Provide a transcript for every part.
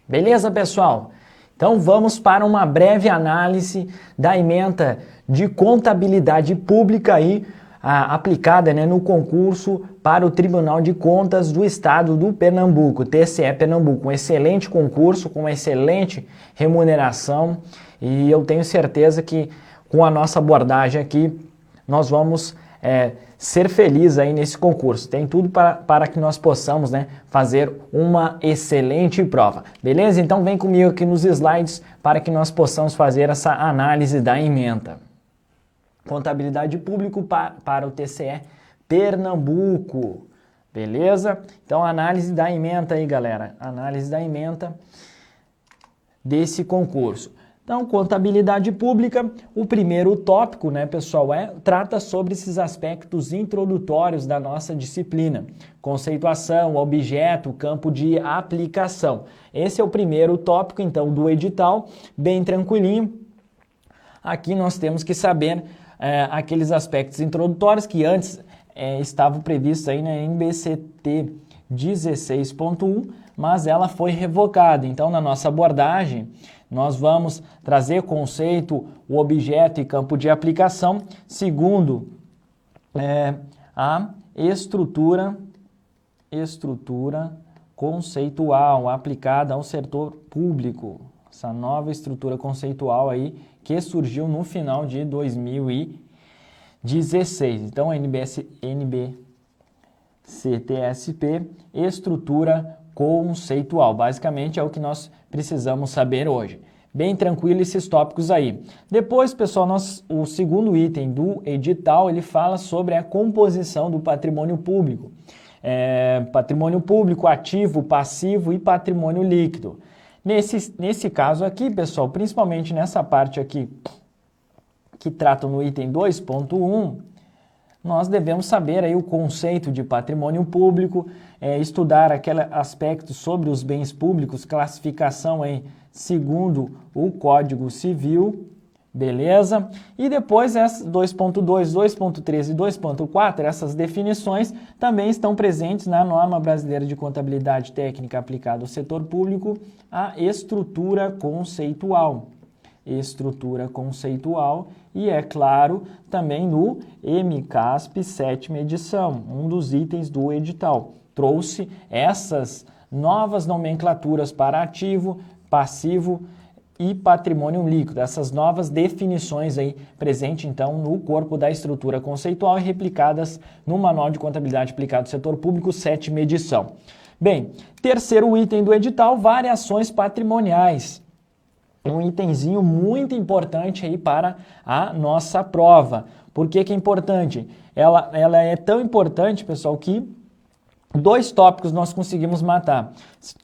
Beleza, pessoal? Então vamos para uma breve análise da ementa de contabilidade pública aí, aplicada, no concurso para o Tribunal de Contas do Estado do Pernambuco, TCE Pernambuco. Um excelente concurso, com uma excelente remuneração, e eu tenho certeza que com a nossa abordagem aqui nós vamos ser felizes aí nesse concurso. Tem tudo para que nós possamos, fazer uma excelente prova. Beleza? Então vem comigo aqui nos slides para que nós possamos fazer essa análise da ementa. Contabilidade pública para o TCE Pernambuco. Beleza? Então análise da ementa aí, galera. Análise da ementa desse concurso. Então, contabilidade pública, o primeiro tópico, pessoal, trata sobre esses aspectos introdutórios da nossa disciplina. Conceituação, objeto, campo de aplicação. Esse é o primeiro tópico, então, do edital, bem tranquilinho. Aqui nós temos que saber aqueles aspectos introdutórios que antes estavam previstos aí na NBCT 16.1, mas ela foi revocada. Então, na nossa abordagem, nós vamos trazer conceito, o objeto e campo de aplicação, segundo a estrutura conceitual aplicada ao setor público. Essa nova estrutura conceitual aí que surgiu no final de 2016. Então, NBCTSP, estrutura conceitual. Basicamente é o que nós precisamos saber hoje. Bem tranquilo esses tópicos aí. Depois, pessoal, o segundo item do edital, ele fala sobre a composição do patrimônio público. Patrimônio público, ativo, passivo e patrimônio líquido. Nesse caso aqui, pessoal, principalmente nessa parte aqui, que trata no item 2.1, nós devemos saber aí o conceito de patrimônio público, estudar aquele aspecto sobre os bens públicos, classificação aí segundo o Código Civil, beleza? E depois 2.2, 2.3 e 2.4, essas definições também estão presentes na norma brasileira de contabilidade técnica aplicada ao setor público, a estrutura conceitual. Estrutura conceitual e, é claro, também no MCASP 7ª edição, um dos itens do edital. Trouxe essas novas nomenclaturas para ativo, passivo e patrimônio líquido, essas novas definições aí presentes então no corpo da estrutura conceitual e replicadas no Manual de Contabilidade Aplicada ao Setor Público 7ª edição. Bem, terceiro item do edital, variações patrimoniais. Um itemzinho muito importante aí para a nossa prova. Por que é importante? Ela é tão importante, pessoal, que 2 tópicos nós conseguimos matar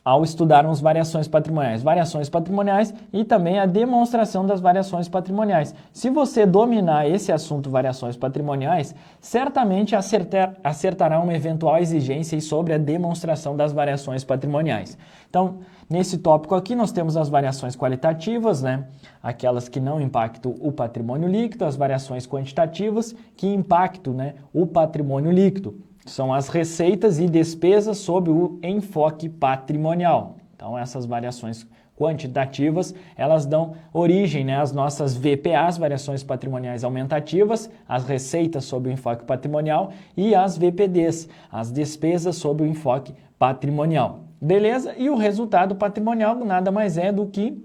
ao estudarmos variações patrimoniais e também a demonstração das variações patrimoniais. Se você dominar esse assunto variações patrimoniais, certamente acertará uma eventual exigência sobre a demonstração das variações patrimoniais. Então, nesse tópico aqui nós temos as variações qualitativas, aquelas que não impactam o patrimônio líquido, as variações quantitativas que impactam, o patrimônio líquido. São as receitas e despesas sob o enfoque patrimonial. Então, essas variações quantitativas, elas dão origem às nossas VPAs, variações patrimoniais aumentativas, as receitas sob o enfoque patrimonial e as VPDs, as despesas sob o enfoque patrimonial. Beleza? E o resultado patrimonial nada mais é do que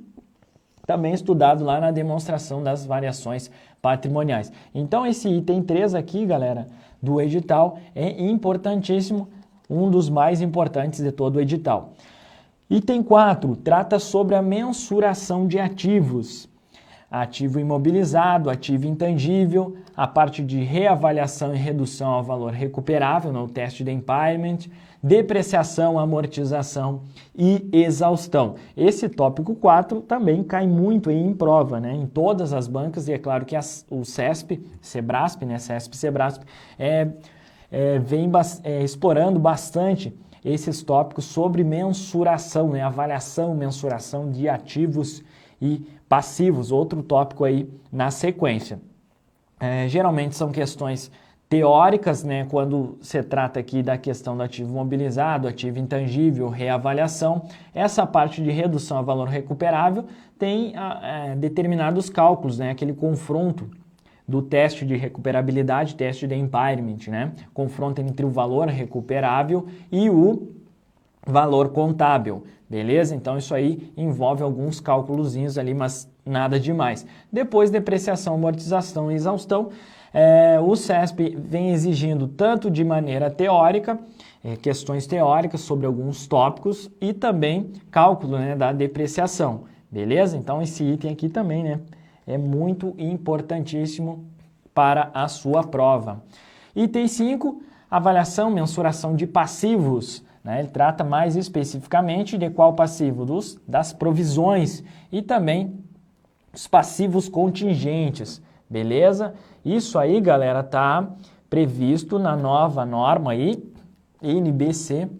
também estudado lá na demonstração das variações patrimoniais. Então, esse item 3 aqui, galera, do edital é importantíssimo, um dos mais importantes de todo o edital. Item 4 trata sobre a mensuração de ativos. Ativo imobilizado, ativo intangível, a parte de reavaliação e redução ao valor recuperável, no teste de impairment, depreciação, amortização e exaustão. Esse tópico 4 também cai muito em prova, em todas as bancas, e é claro que o CESP, Sebrasp, CESP-Sebrasp, vem explorando bastante esses tópicos sobre mensuração, avaliação, mensuração de ativos e passivos, outro tópico aí na sequência. Geralmente são questões teóricas, né, quando se trata aqui da questão do ativo mobilizado, ativo intangível, reavaliação. Essa parte de redução a valor recuperável tem determinados cálculos, né, aquele confronto do teste de recuperabilidade, teste de impairment, né, confronto entre o valor recuperável e o valor contábil, beleza? Então isso aí envolve alguns cálculozinhos ali, mas nada demais. Depois, depreciação, amortização e exaustão. O CESP vem exigindo tanto de maneira teórica, questões teóricas sobre alguns tópicos e também cálculo, né, da depreciação, beleza? Então esse item aqui também, né, é muito importantíssimo para a sua prova. Item 5, avaliação, mensuração de passivos, né? Ele trata mais especificamente de qual passivo? Das provisões e também os passivos contingentes, beleza? Isso aí, galera, tá previsto na nova norma aí, NBC-TSP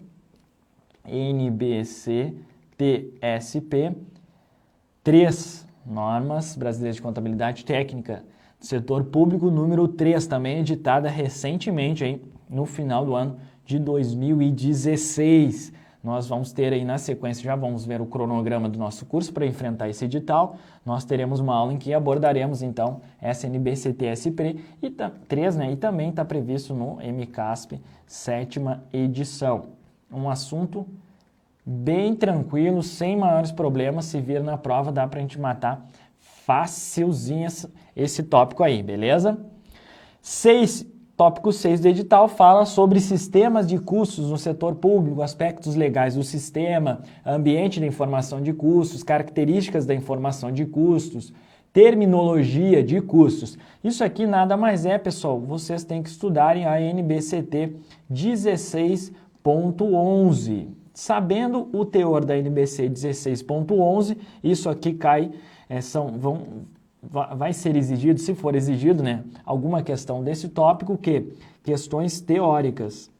3, Normas Brasileiras de Contabilidade Técnica do Setor Público, número 3, também editada recentemente aí, no final do ano de 2016. Nós vamos ter aí na sequência, já vamos ver o cronograma do nosso curso para enfrentar esse edital. Nós teremos uma aula em que abordaremos então essa NBC-TSP 3, né? E também está previsto no MCASP 7ª edição. Um assunto bem tranquilo, sem maiores problemas. Se vir na prova, dá para a gente matar facilzinho esse tópico aí, beleza? Tópico 6 do edital fala sobre sistemas de custos no setor público, aspectos legais do sistema, ambiente da informação de custos, características da informação de custos, terminologia de custos. Isso aqui nada mais é, pessoal, vocês têm que estudarem a NBCT 16.11. Sabendo o teor da NBC 16.11, isso aqui cai, vai ser exigido, se for exigido, né, alguma questão desse tópico, questões teóricas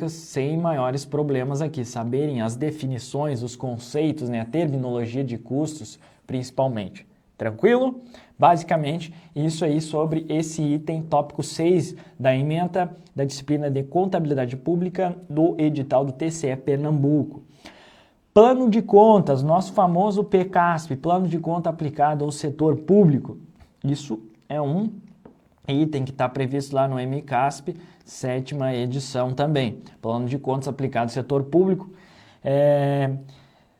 sem maiores problemas aqui, saberem as definições, os conceitos, né, a terminologia de custos, principalmente. Tranquilo? Basicamente, isso aí sobre esse item, tópico 6 da ementa da disciplina de contabilidade pública do edital do TCE Pernambuco. Plano de contas, nosso famoso PCASP, plano de conta aplicado ao setor público. Isso é um item que está previsto lá no MCASP, 7ª edição também. Plano de contas aplicado ao setor público.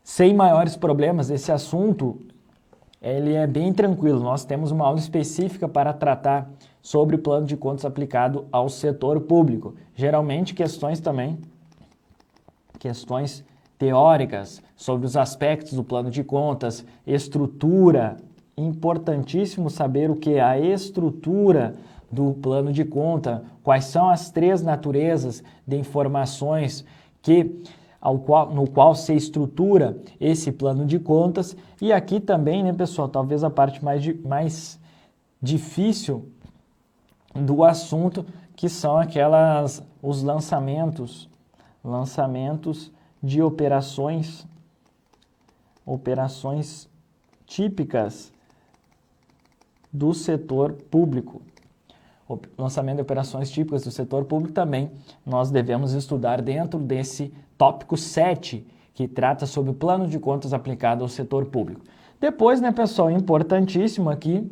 Sem maiores problemas, esse assunto ele é bem tranquilo. Nós temos uma aula específica para tratar sobre o plano de contas aplicado ao setor público. Geralmente questões teóricas sobre os aspectos do plano de contas, estrutura, importantíssimo saber o que é a estrutura do plano de conta, quais são as 3 naturezas de informações no qual se estrutura esse plano de contas. E aqui também, né, pessoal, talvez a parte mais difícil do assunto, que são os lançamentos de operações típicas do setor público. O lançamento de operações típicas do setor público também nós devemos estudar dentro desse tópico 7, que trata sobre o plano de contas aplicado ao setor público. Depois, né, pessoal, importantíssimo aqui,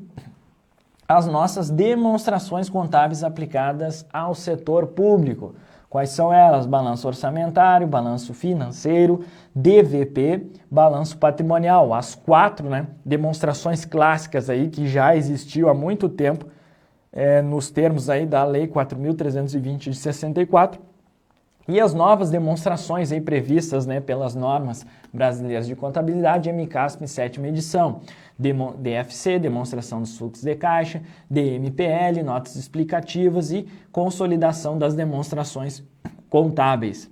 as nossas demonstrações contábeis aplicadas ao setor público. Quais são elas? Balanço orçamentário, balanço financeiro, DVP, balanço patrimonial. As 4, né, demonstrações clássicas aí que já existiu há muito tempo nos termos aí da Lei 4.320 de 64. E as novas demonstrações aí previstas, né, pelas normas brasileiras de contabilidade, MCASP 7ª edição. DFC, demonstração dos fluxos de caixa, DMPL, notas explicativas e consolidação das demonstrações contábeis.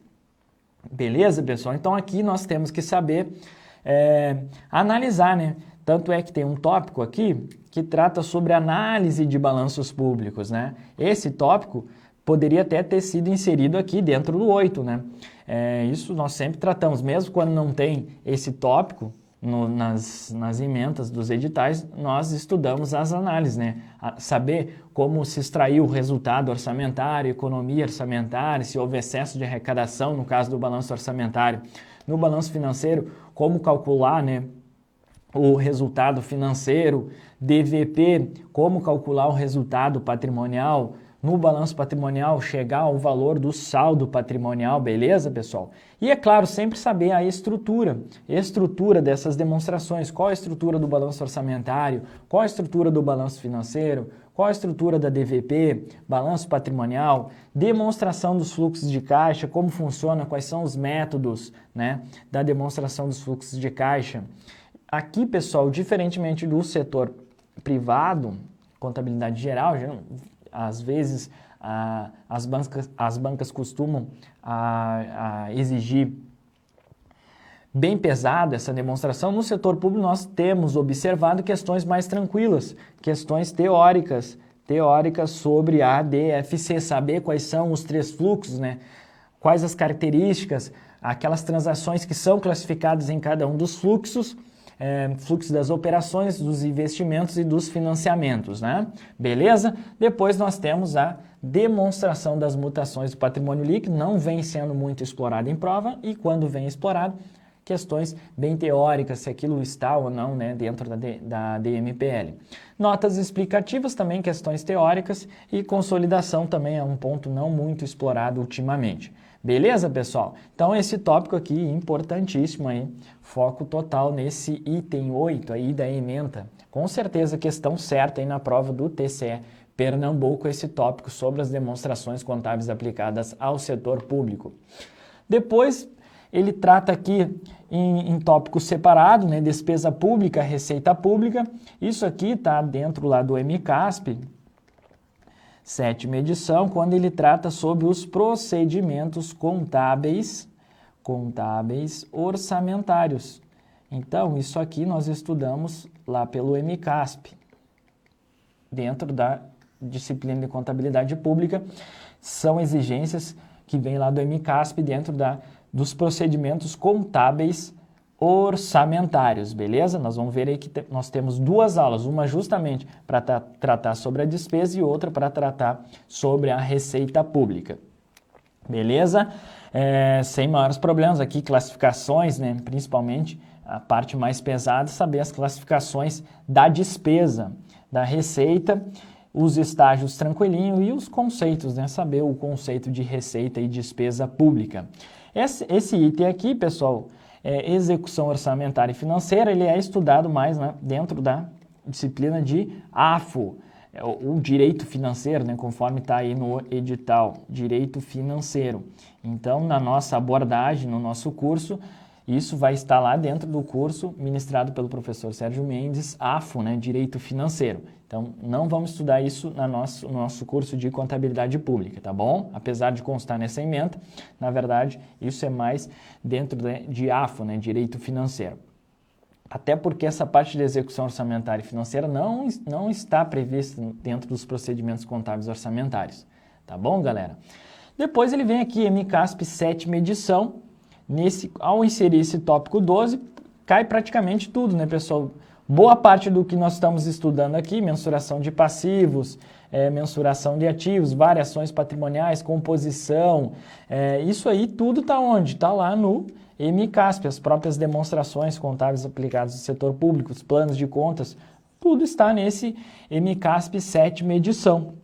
Beleza, pessoal? Então aqui nós temos que saber analisar, né? Tanto é que tem um tópico aqui que trata sobre análise de balanços públicos, né? Esse tópico poderia até ter sido inserido aqui dentro do 8, né? Isso nós sempre tratamos, mesmo quando não tem esse tópico, nas ementas dos editais, nós estudamos as análises, né? Saber como se extraiu o resultado orçamentário, economia orçamentária, se houve excesso de arrecadação, no caso do balanço orçamentário. No balanço financeiro, como calcular, né, o resultado financeiro, DVP, como calcular o resultado patrimonial, no balanço patrimonial chegar ao valor do saldo patrimonial, beleza, pessoal? E é claro, sempre saber a estrutura dessas demonstrações, qual a estrutura do balanço orçamentário, qual a estrutura do balanço financeiro, qual a estrutura da DVP, balanço patrimonial, demonstração dos fluxos de caixa, como funciona, quais são os métodos, né, da demonstração dos fluxos de caixa. Aqui, pessoal, diferentemente do setor privado, contabilidade geral, às vezes as bancas costumam exigir bem pesada essa demonstração. No setor público nós temos observado questões mais tranquilas, questões teóricas sobre a DFC, saber quais são os 3 fluxos, né? Quais as características, aquelas transações que são classificadas em cada um dos fluxos, fluxo das operações, dos investimentos e dos financiamentos, né? Beleza? Depois nós temos a demonstração das mutações do patrimônio líquido, não vem sendo muito explorado em prova, e quando vem explorado, questões bem teóricas, se aquilo está ou não, né, dentro da DMPL. Notas explicativas também, questões teóricas, e consolidação também é um ponto não muito explorado ultimamente. Beleza, pessoal? Então esse tópico aqui importantíssimo aí, foco total nesse item 8 aí da ementa. Com certeza questão certa aí na prova do TCE Pernambuco, esse tópico sobre as demonstrações contábeis aplicadas ao setor público. Depois ele trata aqui em tópico separado, né, despesa pública, receita pública. Isso aqui está dentro lá do MCASP, 7ª edição, quando ele trata sobre os procedimentos contábeis orçamentários. Então, isso aqui nós estudamos lá pelo MCASP, dentro da disciplina de contabilidade pública. São exigências que vêm lá do MCASP dentro dos procedimentos contábeis orçamentários, beleza? Nós vamos ver aí que nós temos 2 aulas, uma justamente para tratar sobre a despesa e outra para tratar sobre a receita pública, beleza? Sem maiores problemas aqui, classificações, né? Principalmente a parte mais pesada, saber as classificações da despesa, da receita, os estágios tranquilinho e os conceitos, né? Saber o conceito de receita e despesa pública. Esse item aqui, pessoal, execução orçamentária e financeira, ele é estudado mais, né, dentro da disciplina de AFO, o direito financeiro, né, conforme está aí no edital, direito financeiro. Então, na nossa abordagem, no nosso curso, isso vai estar lá dentro do curso ministrado pelo professor Sérgio Mendes, AFO, né, direito financeiro. Então, não vamos estudar isso no nosso curso de contabilidade pública, tá bom? Apesar de constar nessa ementa, na verdade, isso é mais dentro de AFO, né, direito financeiro. Até porque essa parte de execução orçamentária e financeira não está prevista dentro dos procedimentos contábeis orçamentários, tá bom, galera? Depois ele vem aqui, MCASP 7ª edição, ao inserir esse tópico 12, cai praticamente tudo, né, pessoal? Boa parte do que nós estamos estudando aqui, mensuração de passivos, mensuração de ativos, variações patrimoniais, composição, isso aí tudo está onde? Está lá no MCASP, as próprias demonstrações contábeis aplicadas no setor público, os planos de contas, tudo está nesse MCASP 7ª edição.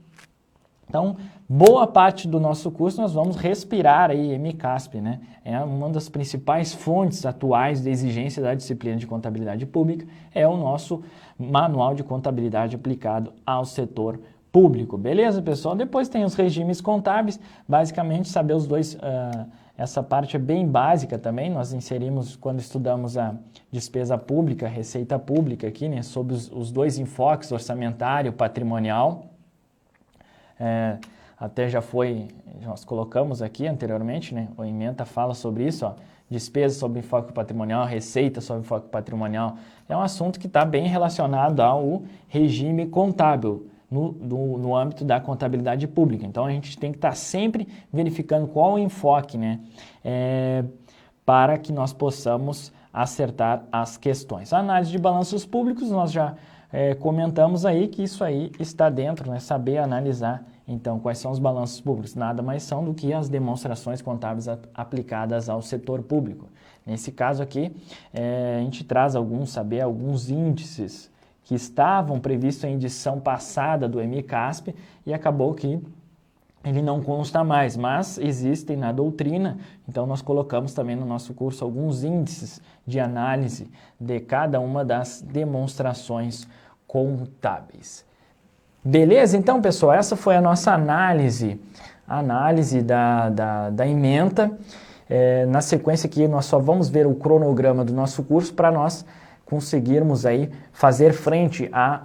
Então, boa parte do nosso curso nós vamos respirar aí MCASP, né? É uma das principais fontes atuais de exigência da disciplina de contabilidade pública, é o nosso manual de contabilidade aplicado ao setor público, beleza, pessoal? Depois tem os regimes contábeis, basicamente saber os dois, essa parte é bem básica também, nós inserimos quando estudamos a despesa pública, receita pública aqui, né? Sobre os 2 enfoques, orçamentário e patrimonial. Até nós colocamos aqui anteriormente, né? O ementa fala sobre isso, ó, despesa sobre enfoque patrimonial, receita sobre enfoque patrimonial. É um assunto que está bem relacionado ao regime contábil no âmbito da contabilidade pública. Então a gente tem que estar sempre verificando qual o enfoque, né? Para que nós possamos acertar as questões. A análise de balanços públicos, nós já comentamos aí que isso aí está dentro, né? Saber analisar, então, quais são os balanços públicos. Nada mais são do que as demonstrações contábeis aplicadas ao setor público. Nesse caso aqui, a gente traz alguns índices que estavam previstos em edição passada do MCASP e acabou que ele não consta mais, mas existem na doutrina, então nós colocamos também no nosso curso alguns índices de análise de cada uma das demonstrações contábeis. Beleza? Então, pessoal, essa foi a nossa análise da ementa. Na sequência aqui, nós só vamos ver o cronograma do nosso curso para nós conseguirmos aí fazer frente a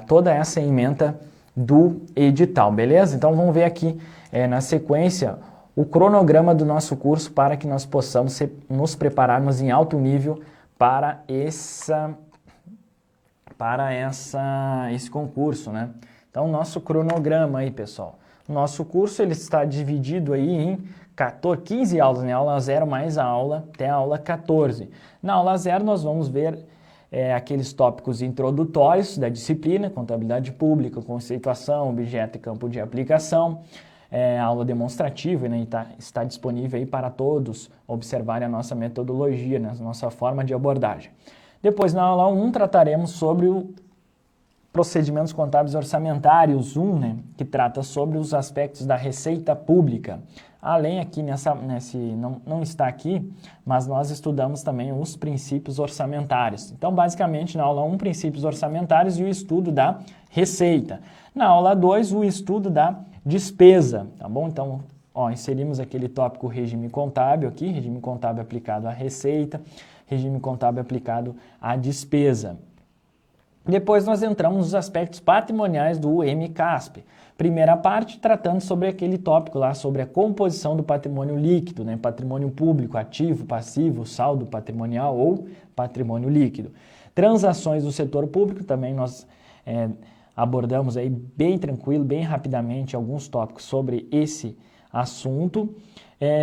toda essa ementa do edital, beleza? Então vamos ver aqui na sequência o cronograma do nosso curso para que nós possamos nos prepararmos em alto nível para esse concurso, né? Então nosso cronograma aí, pessoal. Nosso curso ele está dividido aí em 15 aulas, né? Aula 0 mais a aula até a aula 14. Na aula 0 nós vamos ver aqueles tópicos introdutórios da disciplina, contabilidade pública, conceituação, objeto e campo de aplicação, aula demonstrativa, né, está disponível aí para todos observarem a nossa metodologia, né, a nossa forma de abordagem. Depois, na aula 1, trataremos sobre o procedimentos contábeis orçamentários 1, né, que trata sobre os aspectos da receita pública. Além aqui não está aqui, mas nós estudamos também os princípios orçamentários. Então, basicamente, na aula 1, princípios orçamentários e o estudo da receita. Na aula 2, o estudo da despesa, tá bom? Então, inserimos aquele tópico regime contábil aqui, regime contábil aplicado à receita, regime contábil aplicado à despesa. Depois nós entramos nos aspectos patrimoniais do MCASP. Primeira parte, tratando sobre aquele tópico lá, sobre a composição do patrimônio líquido, né? Patrimônio público, ativo, passivo, saldo patrimonial ou patrimônio líquido. Transações do setor público, também nós abordamos aí bem tranquilo, bem rapidamente, alguns tópicos sobre esse assunto.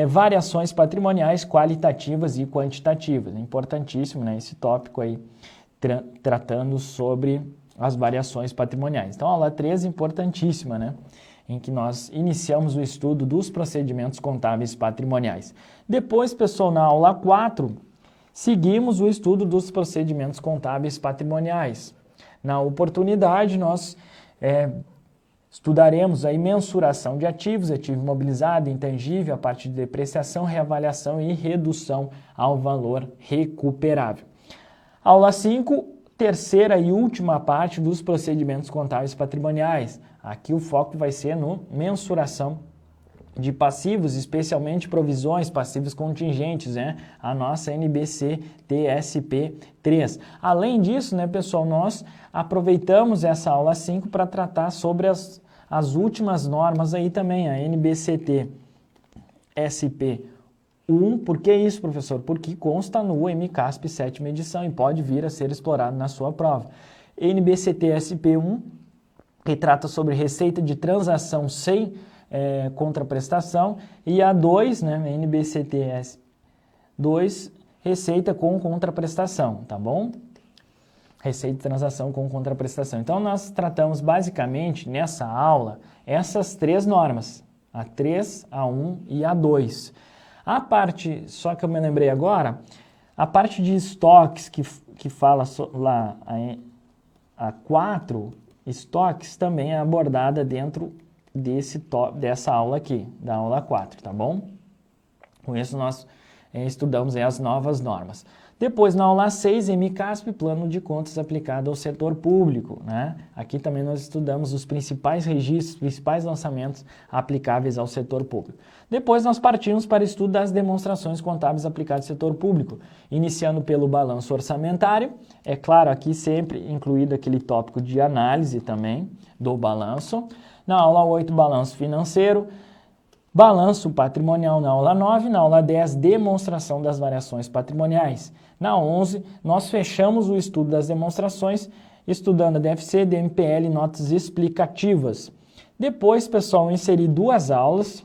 Variações patrimoniais qualitativas e quantitativas. É importantíssimo, né, esse tópico aí, tratando sobre as variações patrimoniais. Então, a aula 13 é importantíssima, né? Em que nós iniciamos o estudo dos procedimentos contábeis patrimoniais. Depois, pessoal, na aula 4, seguimos o estudo dos procedimentos contábeis patrimoniais. Na oportunidade, nós estudaremos a mensuração de ativos, ativo imobilizado, intangível, a parte de depreciação, reavaliação e redução ao valor recuperável. Aula 5, terceira e última parte dos procedimentos contábeis patrimoniais. Aqui o foco vai ser no mensuração de passivos, especialmente provisões, passivos contingentes, né? A nossa NBC-TSP 3. Além disso, né, pessoal, nós aproveitamos essa aula 5 para tratar sobre as últimas normas aí também, a NBCT-SP 1. Por que isso, professor? Porque consta no MCASP 7ª edição e pode vir a ser explorado na sua prova. NBCT-SP 1, que trata sobre receita de transação sem contraprestação, e a 2, né, NBCT-S 2, receita com contraprestação, tá bom? Receita de transação com contraprestação. Então, nós tratamos basicamente nessa aula essas três normas, a 3, a 1 e a 2. A parte, só que eu me lembrei agora, a parte de estoques que fala lá, a 4, estoques também é abordada dentro dessa aula aqui, da aula 4, tá bom? Com isso nós estudamos as novas normas. Depois, na aula 6, MCASP, plano de contas aplicado ao setor público, né? Aqui também nós estudamos os principais registros, principais lançamentos aplicáveis ao setor público. Depois nós partimos para o estudo das demonstrações contábeis aplicadas ao setor público, iniciando pelo balanço orçamentário. É claro, aqui sempre incluído aquele tópico de análise também do balanço. Na aula 8, balanço financeiro. Balanço patrimonial na aula 9, na aula 10, demonstração das variações patrimoniais. Na 11, nós fechamos o estudo das demonstrações, estudando a DFC, DMPL e notas explicativas. Depois, pessoal, eu inseri 2 aulas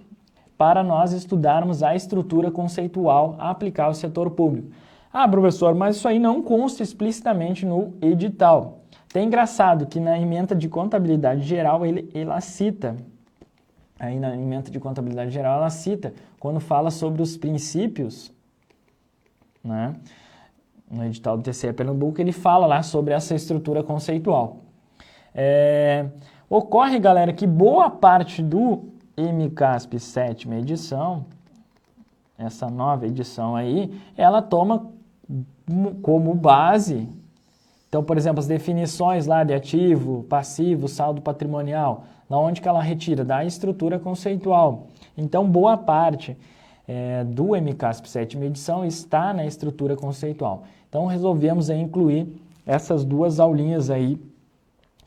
para nós estudarmos a estrutura conceitual a aplicar ao setor público. Ah, professor, mas isso aí não consta explicitamente no edital. É engraçado que na ementa de contabilidade geral ela cita, aí na ementa de contabilidade geral ela cita, quando fala sobre os princípios, né? No edital do TCE Pernambuco ele fala lá sobre essa estrutura conceitual. Ocorre, galera, que boa parte do MCASP 7ª edição, essa nova edição aí, ela toma como base, então, por exemplo, as definições lá de ativo, passivo, saldo patrimonial, da onde que ela retira? Da estrutura conceitual. Então, boa parte do MCASP 7ª edição está na estrutura conceitual. Então, resolvemos aí incluir essas duas aulinhas aí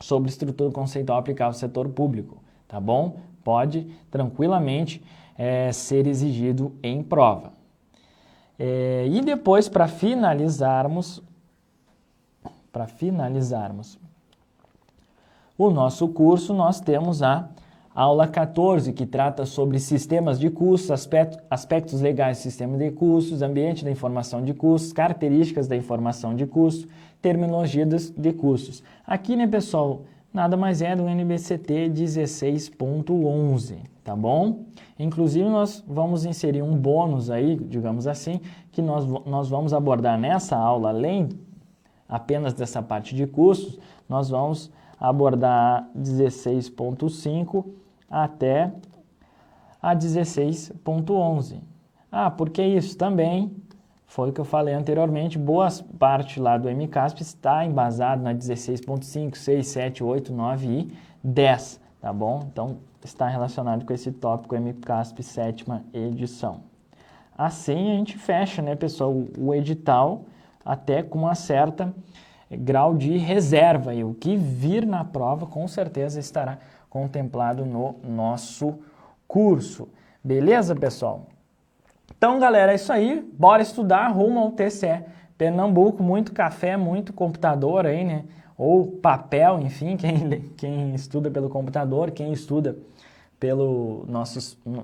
sobre estrutura conceitual aplicável ao setor público, tá bom? Pode tranquilamente ser exigido em prova. E depois, para finalizarmos o nosso curso, nós temos a aula 14, que trata sobre sistemas de custos, aspectos legais do sistema de custos, ambiente da informação de custos, características da informação de custos, terminologia de custos. Aqui, né, pessoal, nada mais é do NBCT 16.11, tá bom? Inclusive, nós vamos inserir um bônus aí, digamos assim, que nós vamos abordar nessa aula, além apenas dessa parte de custos, nós vamos abordar 16.5 até a 16.11. Ah, porque isso também foi o que eu falei anteriormente, boa parte lá do MCASP está embasado na 16.5, 6, 7, 8, 9 e 10, tá bom? Então, está relacionado com esse tópico MCASP 7ª edição. Assim, a gente fecha, né, pessoal, o edital até com uma certa grau de reserva. E o que vir na prova, com certeza, estará contemplado no nosso curso. Beleza, pessoal? Então, galera, é isso aí. Bora estudar rumo ao TCE Pernambuco. Muito café, muito computador aí, né? Ou papel, enfim, quem estuda pelo computador, quem estuda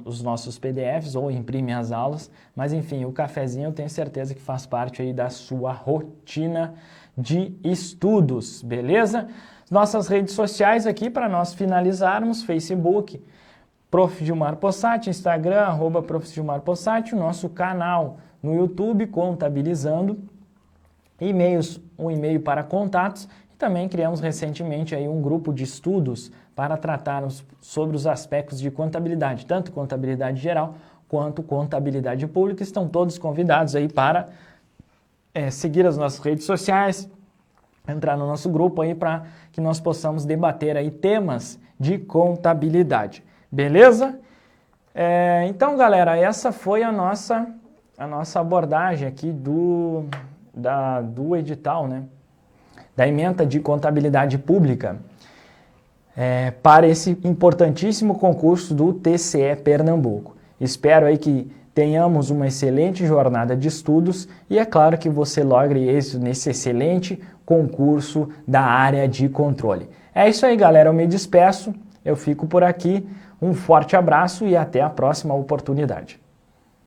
os nossos PDFs ou imprime as aulas. Mas, enfim, o cafezinho eu tenho certeza que faz parte aí da sua rotina de estudos, beleza? Nossas redes sociais aqui para nós finalizarmos: Facebook, Prof. Gilmar Possati, Instagram, @Prof. Gilmar Possati, o nosso canal no YouTube, Contabilizando, um e-mail para contatos, e também criamos recentemente aí um grupo de estudos para tratarmos sobre os aspectos de contabilidade, tanto contabilidade geral quanto contabilidade pública. Estão todos convidados aí para seguir as nossas redes sociais, entrar no nosso grupo aí para que nós possamos debater aí temas de contabilidade. Beleza? Então, galera, essa foi a nossa abordagem aqui do edital, né? Da ementa de contabilidade pública para esse importantíssimo concurso do TCE Pernambuco. Espero aí que tenhamos uma excelente jornada de estudos e é claro que você logre êxito nesse excelente concurso da área de controle. É isso aí, galera. Eu me despeço, eu fico por aqui. Um forte abraço e até a próxima oportunidade.